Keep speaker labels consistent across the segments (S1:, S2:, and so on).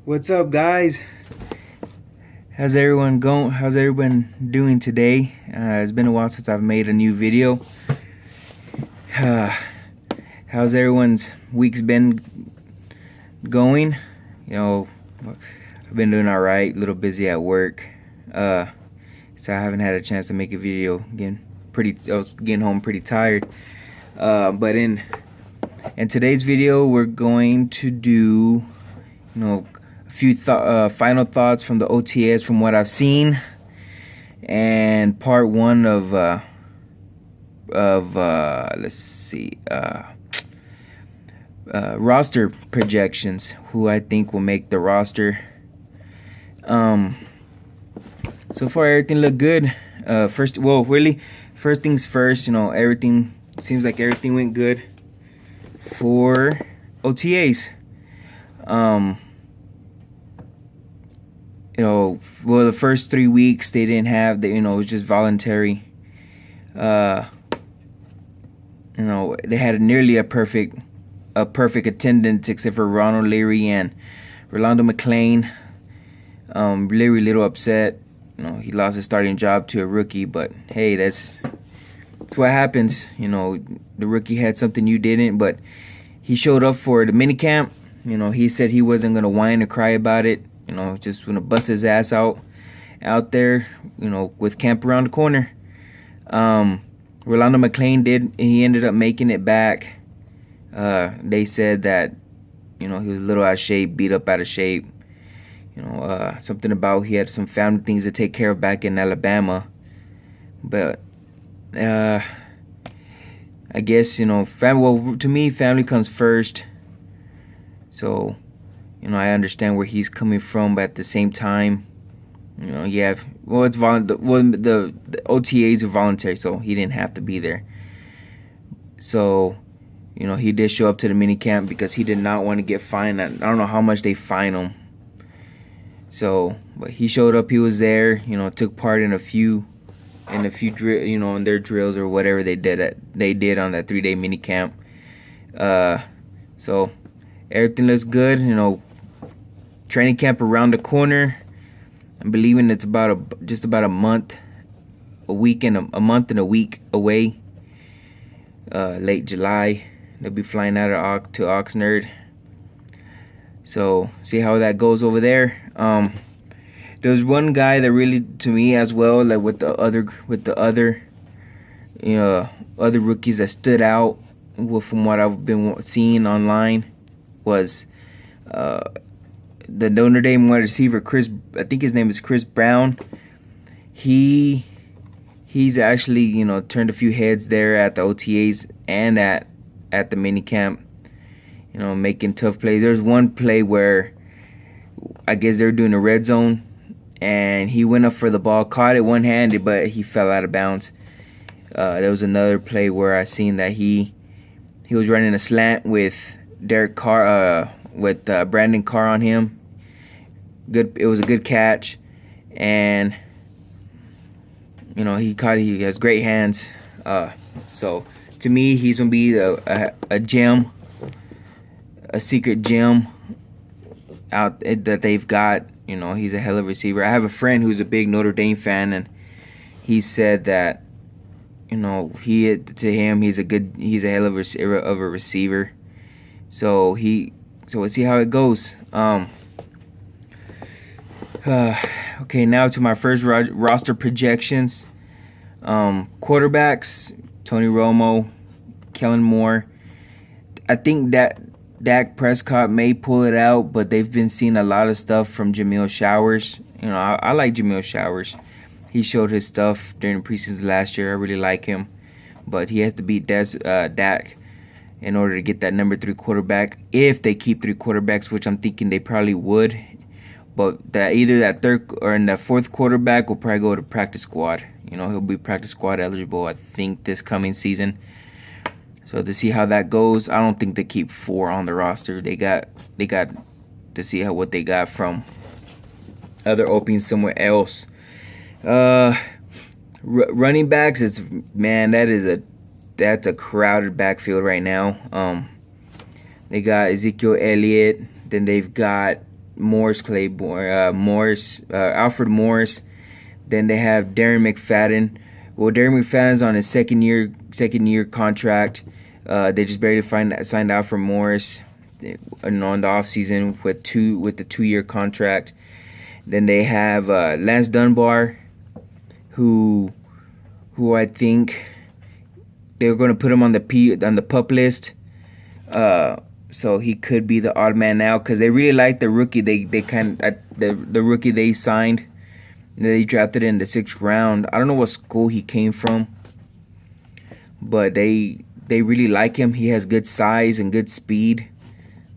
S1: What's up, guys? How's everyone going? How's everyone doing today? It's been a while since I've made a new video. How's everyone's week's been going? You know, I've been doing all right. A little busy at work, so I haven't had a chance to make a video. I was getting home pretty tired. But in today's video, we're going to do, a few final thoughts from the OTAS from what I've seen, and part one of let's see, roster projections, who I think will make the roster. So far everything looked good. First things first, everything seems like everything went good for OTAs. The first 3 weeks they didn't have it was just voluntary. They had nearly a perfect attendance except for Ronald Leary and Rolando McClain. Leary a little upset. He lost his starting job to a rookie, but hey, that's what happens. The rookie had something you didn't, but he showed up for the minicamp. He said he wasn't gonna whine or cry about it. Just gonna bust his ass out there, with camp around the corner. Rolando McClain did. He ended up making it back. They said that, he was a little out of shape, beat up out of shape. Something about he had some family things to take care of back in Alabama. But I guess, to me, family comes first. So, I understand where he's coming from, but at the same time, the OTAs are voluntary, so he didn't have to be there. So, he did show up to the minicamp because he did not want to get fined. I don't know how much they fine him. So, but he showed up. He was there. Took part in a few drill, in their drills or whatever they did on that 3-day minicamp. So everything looks good. Training camp around the corner. I'm believing it's just about a month and a week away. Late July, they'll be flying out to Oxnard. So see how that goes over there. There's one guy that really, to me as well, like with the other rookies that stood out from what I've been seeing online, was the Notre Dame wide receiver I think his name is Chris Brown. He's actually turned a few heads there at the OTAs and at the minicamp. Making tough plays. There's one play where I guess they're doing a red zone, and he went up for the ball, caught it one-handed, but he fell out of bounds. There was another play where I seen that he was running a slant with Derek Carr, with Brandon Carr on him. It was a good catch, and he has great hands. So to me, he's gonna be a gem, a secret gem out that they've got. He's a hell of a receiver. I have a friend who's a big Notre Dame fan, and he said that he's a hell of a receiver. So we'll see how it goes. Okay, now to my first roster projections. Quarterbacks: Tony Romo, Kellen Moore. I think that Dak Prescott may pull it out, but they've been seeing a lot of stuff from Jamil Showers. I like Jamil Showers. He showed his stuff during the preseason last year. I really like him, but he has to beat Dak in order to get that number 3 quarterback. If they keep 3 quarterbacks, which I'm thinking they probably would, but either that third or in that 4th quarterback will probably go to practice squad. He'll be practice squad eligible, I think, this coming season. So to see how that goes, I don't think they keep 4 on the roster. They got to see what they got from other openings somewhere else. Running backs, that's a crowded backfield right now. They got Ezekiel Elliott, then they've got Alfred Morris. Then they have Darren McFadden. Well, Darren McFadden's on his second year contract. They just barely signed Alfred Morris on the offseason with the 2-year contract. Then they have Lance Dunbar, who I think they're going to put him on the PUP list. So he could be the odd man out because they really like the rookie. The rookie they signed. They drafted in the 6th round. I don't know what school he came from, but they really like him. He has good size and good speed.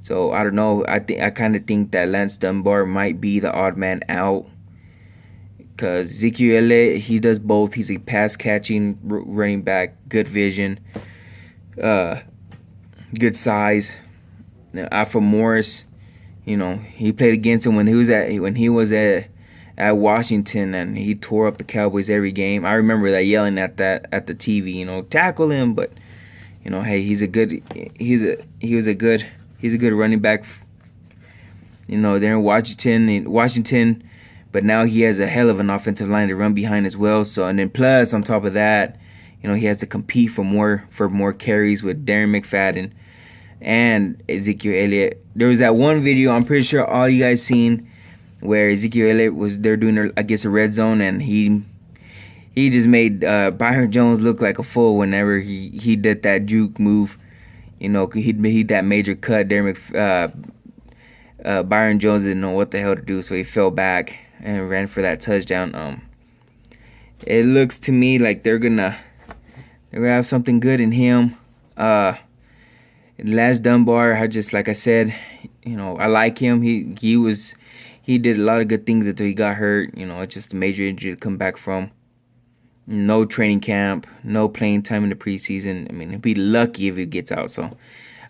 S1: So I don't know. I kind of think that Lance Dunbar might be the odd man out because Ezekiel Elliott, he does both. He's a pass catching running back, good vision, good size. Alfred Morris, he played against him when he was at Washington, and he tore up the Cowboys every game. I remember that yelling at the TV, tackle him. But hey, he's a good running back. They're in Washington, but now he has a hell of an offensive line to run behind as well. So, and then plus on top of that, he has to compete for more carries with Darren McFadden and Ezekiel Elliott. There was that one video I'm pretty sure all you guys seen where Ezekiel Elliott they're doing a red zone, and he just made Byron Jones look like a fool whenever he did that juke move. He made that major cut. Byron Jones didn't know what the hell to do, so he fell back and ran for that touchdown. It looks to me like they're gonna have something good in him. Lance Dunbar, like I said, I like him. He did a lot of good things until he got hurt. It's just a major injury to come back from. No training camp, no playing time in the preseason. I mean, he'd be lucky if he gets out. So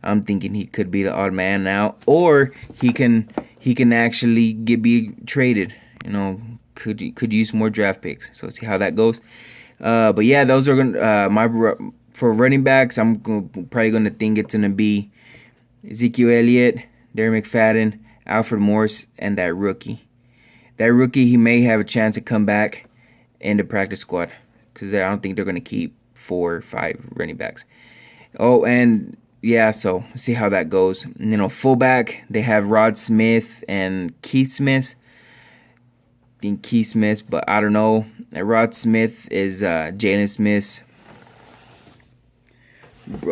S1: I'm thinking he could be the odd man out, or he can actually be traded. Could use more draft picks. So see how that goes. But yeah, those are gonna for running backs. I'm probably gonna think it's gonna be Ezekiel Elliott, Darren McFadden, Alfred Morris, and that rookie. He may have a chance to come back in the practice squad because I don't think they're going to keep 4 or 5 running backs. Oh, and yeah, so see how that goes. Fullback, they have Rod Smith and Keith Smith. I think Keith Smith, but I don't know. Rod Smith is Jalen Smith's,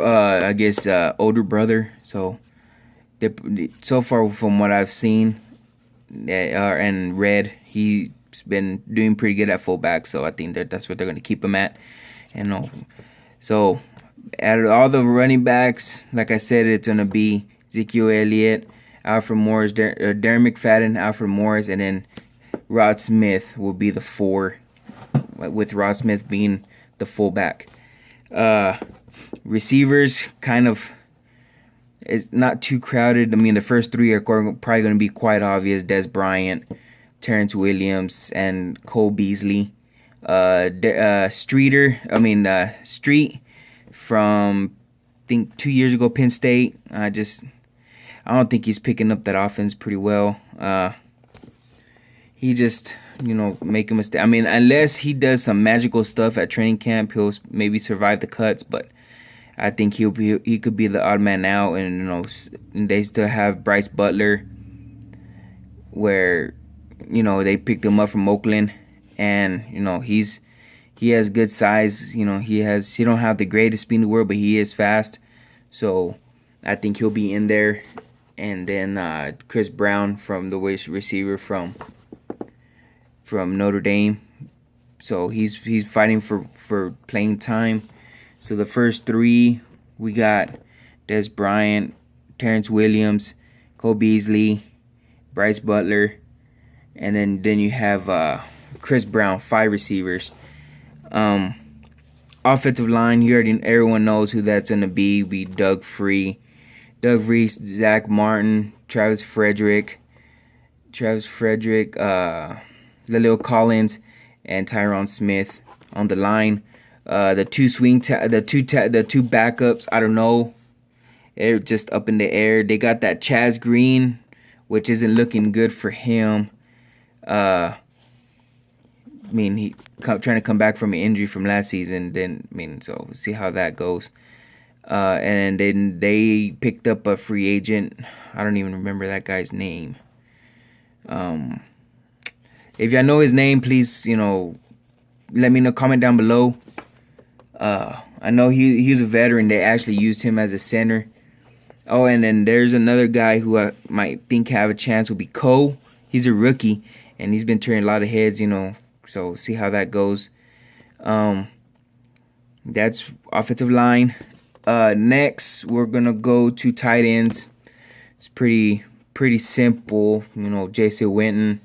S1: I guess, older brother. So far from what I've seen and read, he's been doing pretty good at fullback, so I think that's what they're going to keep him at. So out of all the running backs, like I said, it's going to be Ezekiel Elliott, Alfred Morris, Darren McFadden, Alfred Morris, and then Rod Smith will be the 4, with Rod Smith being the fullback. Receivers kind of, it's not too crowded. I mean, the first 3 are probably going to be quite obvious: Des Bryant, Terrence Williams, and Cole Beasley. Street from, I think, 2 years ago, Penn State. I don't think he's picking up that offense pretty well. He just, make a mistake. I mean, unless he does some magical stuff at training camp, he'll maybe survive the cuts, but I think he could be the odd man out. And they still have Bryce Butler, where they picked him up from Oakland, and he has good size. He don't have the greatest speed in the world, but he is fast. So I think he'll be in there. And then Chris Brown, from the receiver from Notre Dame. So he's fighting for playing time. So the first 3, we got Des Bryant, Terrence Williams, Cole Beasley, Bryce Butler, and then you have Chris Brown, 5 receivers. Offensive line, everyone knows who that's going to be. Doug Free, Zach Martin, Travis Frederick, La'el Collins, and Tyron Smith on the line. The two backups, I don't know. They're just up in the air. They got that Chaz Green which isn't looking good for him. I mean, he trying to come back from an injury from last season. Then, I mean, so we'll see how that goes. And then they picked up a free agent. I don't even remember that guy's name. If y'all know his name, please, let me know. Comment down below. I know he's a veteran. They actually used him as a center. Oh, and then there's another guy who I might think have a chance will be Cole. He's a rookie, and he's been turning a lot of heads, So see how that goes. That's offensive line. Next, we're gonna go to tight ends. It's pretty simple. Jason Witten.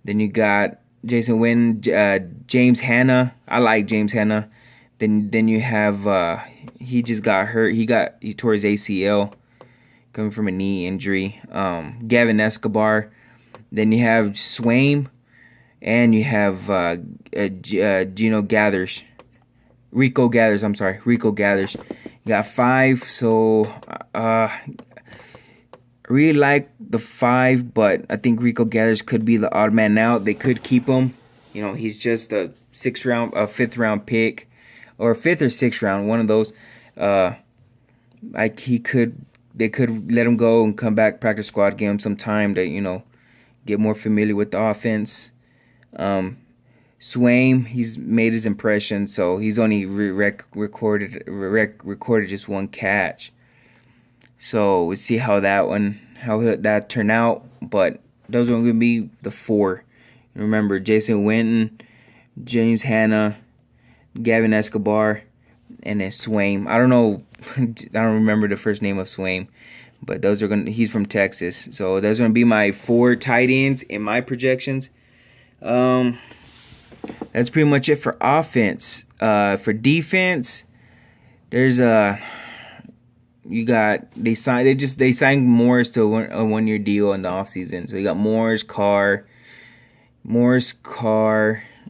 S1: Then you got Jason Witten, James Hanna. I like James Hanna. Then you have he just got hurt. He tore his ACL coming from a knee injury. Gavin Escobar. Then you have Swaim, and you have Rico Gathers. You got 5. So I really like the 5, but I think Rico Gathers could be the odd man out. They could keep him. He's just a 5th round pick, or 5th or 6th round, one of those. They could let him go and come back, practice squad, give him some time to get more familiar with the offense. Swaim, he's made his impression, so he's only recorded just 1 catch. So we'll see how that turn out. But those are going to be the 4. Remember, Jason Witten, James Hanna, Gavin Escobar, and then Swaim. I don't know. I don't remember the first name of Swaim, but he's from Texas. So those are going to be my 4 tight ends in my projections. That's pretty much it for offense. For defense, there's they signed Morris to a 1-year deal in the offseason. So you got Morris Carr,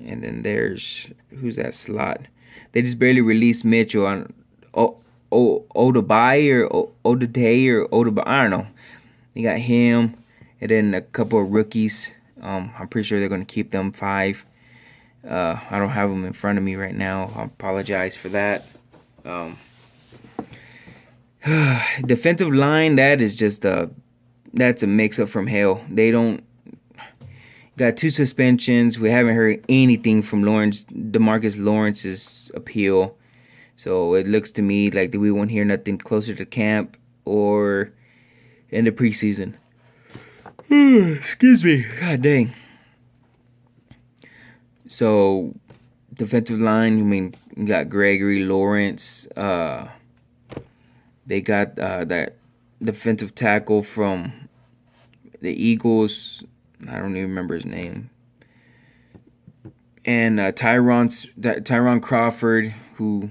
S1: and then there's who's that slot? They just barely released Mitchell on Odabai or Odaday or Odabai. I don't know. You got him, and then a couple of rookies. I'm pretty sure they're going to keep them 5. I don't have them in front of me right now. I apologize for that. Defensive line, that's a mix-up from hell. They got 2 suspensions. We haven't heard anything from DeMarcus Lawrence's appeal. So it looks to me like we won't hear nothing closer to camp or in the preseason. Excuse me. God dang. So, defensive line, you got Gregory, Lawrence. They got that defensive tackle from the Eagles. I don't even remember his name. And Tyron Crawford, who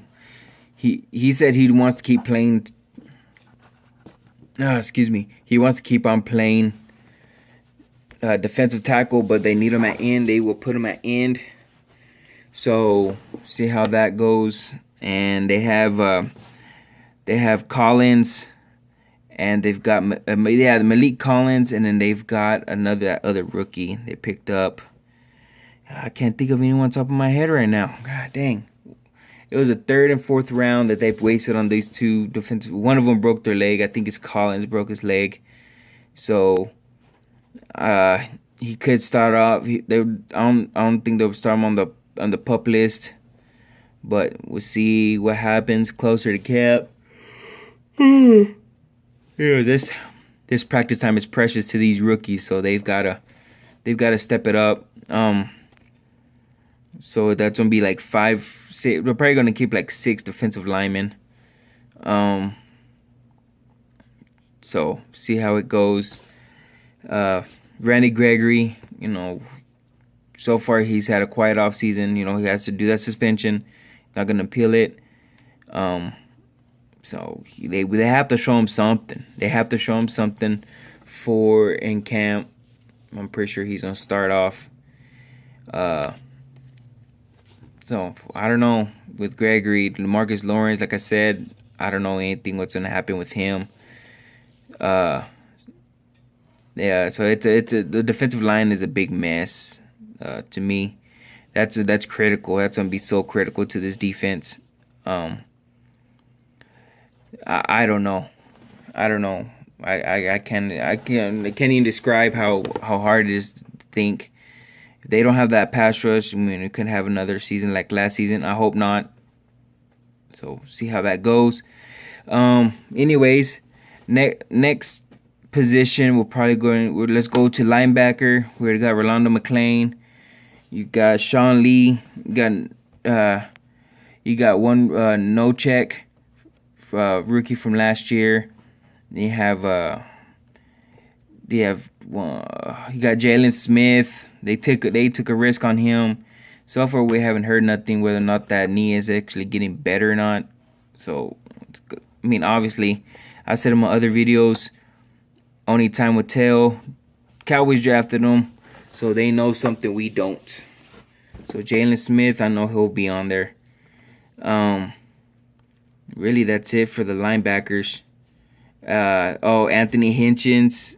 S1: he said he wants to keep playing. He wants to keep on playing defensive tackle, but they need him at end. They will put him at end. So see how that goes. And they have Collins, and they've got Malik Collins, and then they've got other rookie they picked up. I can't think of anyone top of my head right now. God dang. It was a 3rd and 4th round that they've wasted on these 2 defensive. One of them broke their leg. I think it's Collins broke his leg. So he could start off. I don't think they'll start him on the pup list, but we'll see what happens closer to camp. This practice time is precious to these rookies, so they've gotta step it up. So that's gonna be like 5, 6. We're probably gonna keep like 6 defensive linemen. So see how it goes. Randy Gregory, so far he's had a quiet off season. He has to do that suspension. Not gonna appeal it. So they have to show him something. They have to show him something for in camp. I'm pretty sure he's gonna start off. So I don't know with Gregory, DeMarcus Lawrence. Like I said, I don't know anything what's gonna happen with him. Yeah, so the defensive line is a big mess to me. That's critical. That's gonna be so critical to this defense. Um, I don't know. I don't know. I can't even describe how hard it is to think. If they don't have that pass rush, I mean, we could have another season like last season. I hope not. So see how that goes. Anyways, next position we'll probably go in, let's go to linebacker. We got Rolando McClain. You got Sean Lee. You got one no check rookie from last year. You have you got Jalen Smith. They took a risk on him. So far we haven't heard nothing whether or not that knee is actually getting better or not. So I mean, obviously, I said in my other videos, only time will tell. Cowboys drafted him, so they know something we don't. So Jalen Smith, I know he'll be on there. Really, that's it for the linebackers. Anthony Hitchens.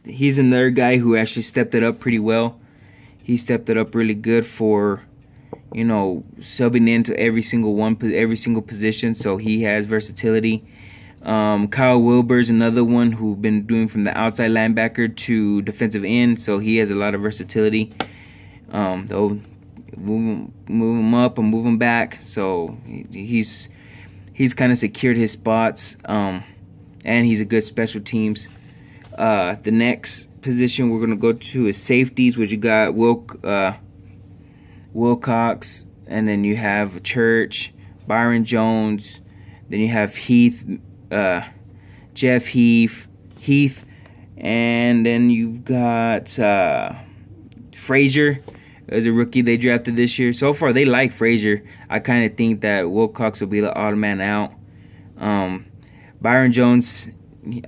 S1: He's another guy who actually stepped it up pretty well. He stepped it up really good for, subbing into every single position. So he has versatility. Kyle Wilbur's another one who's been doing from the outside linebacker to defensive end. So he has a lot of versatility. They'll move him up and move him back. So he's kind of secured his spots. And he's a good special teams. The next position we're going to go to is safeties, which you got Wilcox, and then you have Church, Byron Jones, then you have Jeff Heath, and then you've got Frazier as a rookie they drafted this year. So far, they like Frazier. I kind of think that Wilcox will be the odd man out. Byron Jones,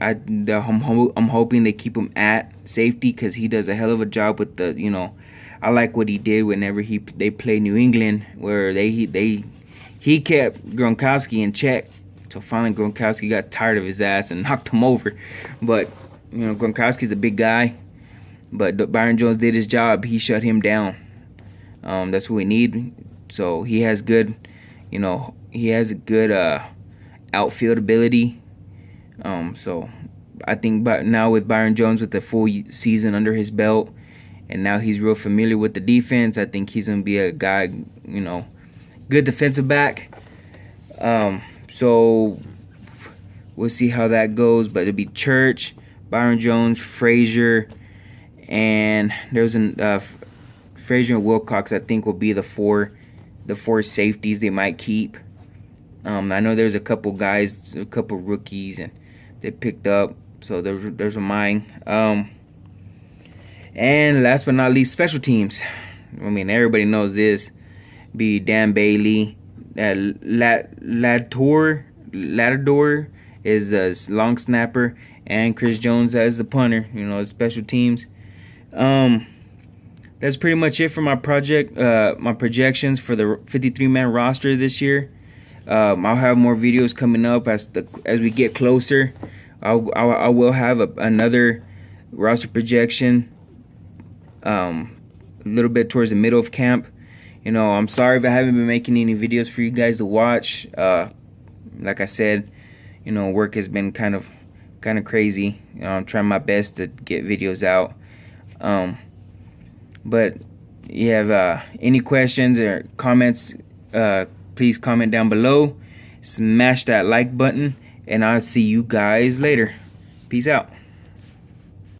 S1: I'm hoping they keep him at safety because he does a hell of a job with the, I like what he did whenever they played New England, where he kept Gronkowski in check. So finally Gronkowski got tired of his ass and knocked him over. But, Gronkowski's a big guy. But Byron Jones did his job. He shut him down. That's what we need. So he has good, outfield ability. So I think now with Byron Jones with the full season under his belt, and now he's real familiar with the defense, I think he's going to be a guy, good defensive back. So we'll see how that goes. But it'll be Church, Byron Jones, Frazier, and there's Frazier and Wilcox, I think, will be the four safeties they might keep. I know there's a couple rookies and they picked up, so there's a mine. And last but not least, special teams. I mean, everybody knows this. Be Dan Bailey, Latador is a long snapper, and Chris Jones as the punter. Special teams. That's pretty much it for my projections for the 53-man roster this year. I'll have more videos coming up as we get closer. I will have another roster projection a little bit towards the middle of camp. I'm sorry if I haven't been making any videos for you guys to watch. Like I said, work has been kind of crazy. I'm trying my best to get videos out. But you have any questions or comments, please comment down below. Smash that like button, and I'll see you guys later. Peace out.